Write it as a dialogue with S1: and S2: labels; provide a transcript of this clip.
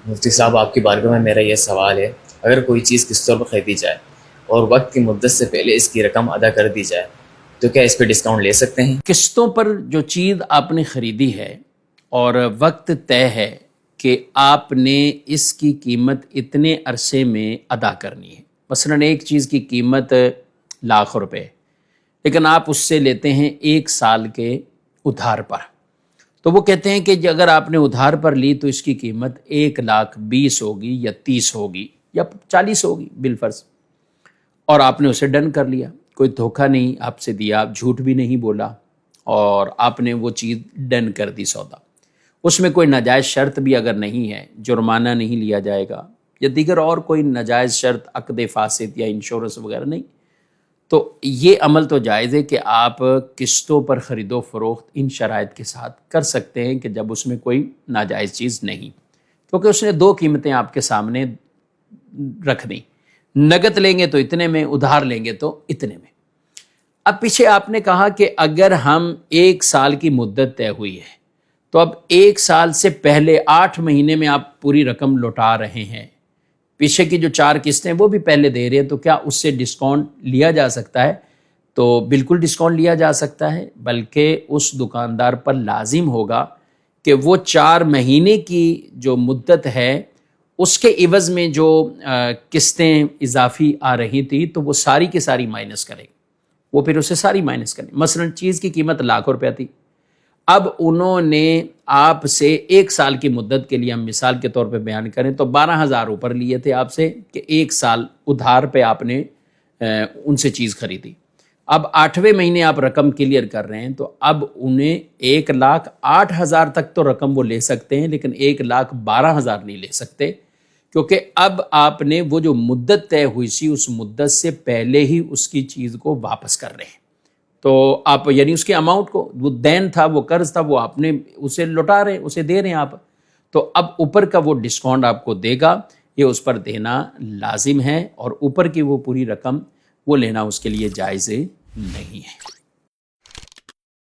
S1: مفتی صاحب آپ کی بارگاہ میں میرا یہ سوال ہے، اگر کوئی چیز قسطوں پر خریدی جائے اور وقت کی مدت سے پہلے اس کی رقم ادا کر دی جائے تو کیا اس پہ ڈسکاؤنٹ لے سکتے ہیں؟
S2: قسطوں پر جو چیز آپ نے خریدی ہے اور وقت طے ہے کہ آپ نے اس کی قیمت اتنے عرصے میں ادا کرنی ہے، مثلا ایک چیز کی قیمت ₹1,00,000 لیکن آپ اس سے لیتے ہیں 1 سال کے ادھار پر، تو وہ کہتے ہیں کہ اگر آپ نے ادھار پر لی تو اس کی قیمت 1,20,000 ہوگی یا 30 ہوگی یا 40 ہوگی بالفرض، اور آپ نے اسے ڈن کر لیا، کوئی دھوکہ نہیں آپ سے دیا، آپ جھوٹ بھی نہیں بولا اور آپ نے وہ چیز ڈن کر دی سودا، اس میں کوئی ناجائز شرط بھی اگر نہیں ہے، جرمانہ نہیں لیا جائے گا یا دیگر اور کوئی ناجائز شرط عقد فاسد یا انشورنس وغیرہ نہیں، تو یہ عمل تو جائز ہے کہ آپ قسطوں پر خرید و فروخت ان شرائط کے ساتھ کر سکتے ہیں کہ جب اس میں کوئی ناجائز چیز نہیں، کیونکہ اس نے 2 قیمتیں آپ کے سامنے رکھ دیں، نقد لیں گے تو اتنے میں، ادھار لیں گے تو اتنے میں۔ اب پیچھے آپ نے کہا کہ اگر ہم 1 سال کی مدت طے ہوئی ہے تو اب 1 سال سے پہلے 8 مہینے میں آپ پوری رقم لوٹا رہے ہیں، پیچھے کی جو 4 قسطیں وہ بھی پہلے دے رہے ہیں، تو کیا اس سے ڈسکاؤنٹ لیا جا سکتا ہے؟ تو بالکل ڈسکاؤنٹ لیا جا سکتا ہے، بلکہ اس دکاندار پر لازم ہوگا کہ وہ 4 مہینے کی جو مدت ہے اس کے عوض میں جو قسطیں اضافی آ رہی تھی تو وہ ساری کی ساری مائنس کرے، وہ پھر اسے ساری مائنس کریں۔ مثلا چیز کی قیمت ₹1,00,000 تھی، اب انہوں نے آپ سے 1 سال کی مدت کے لیے، ہم مثال کے طور پہ بیان کریں تو 12,000 اوپر لیے تھے آپ سے کہ 1 سال ادھار پہ آپ نے ان سے چیز خریدی، اب 8ویں مہینے آپ رقم کلیئر کر رہے ہیں تو اب انہیں 1,08,000 تک تو رقم وہ لے سکتے ہیں، لیکن 1,12,000 نہیں لے سکتے، کیونکہ اب آپ نے وہ جو مدت طے ہوئی سی اس مدت سے پہلے ہی اس کی چیز کو واپس کر رہے ہیں، تو آپ یعنی اس کے اماؤنٹ کو، وہ دین تھا، وہ قرض تھا، وہ آپ نے اسے لوٹا رہے ہیں، اسے دے رہے ہیں آپ، تو اب اوپر کا وہ ڈسکاؤنٹ آپ کو دے گا، یہ اس پر دینا لازم ہے، اور اوپر کی وہ پوری رقم وہ لینا اس کے لیے جائز نہیں ہے۔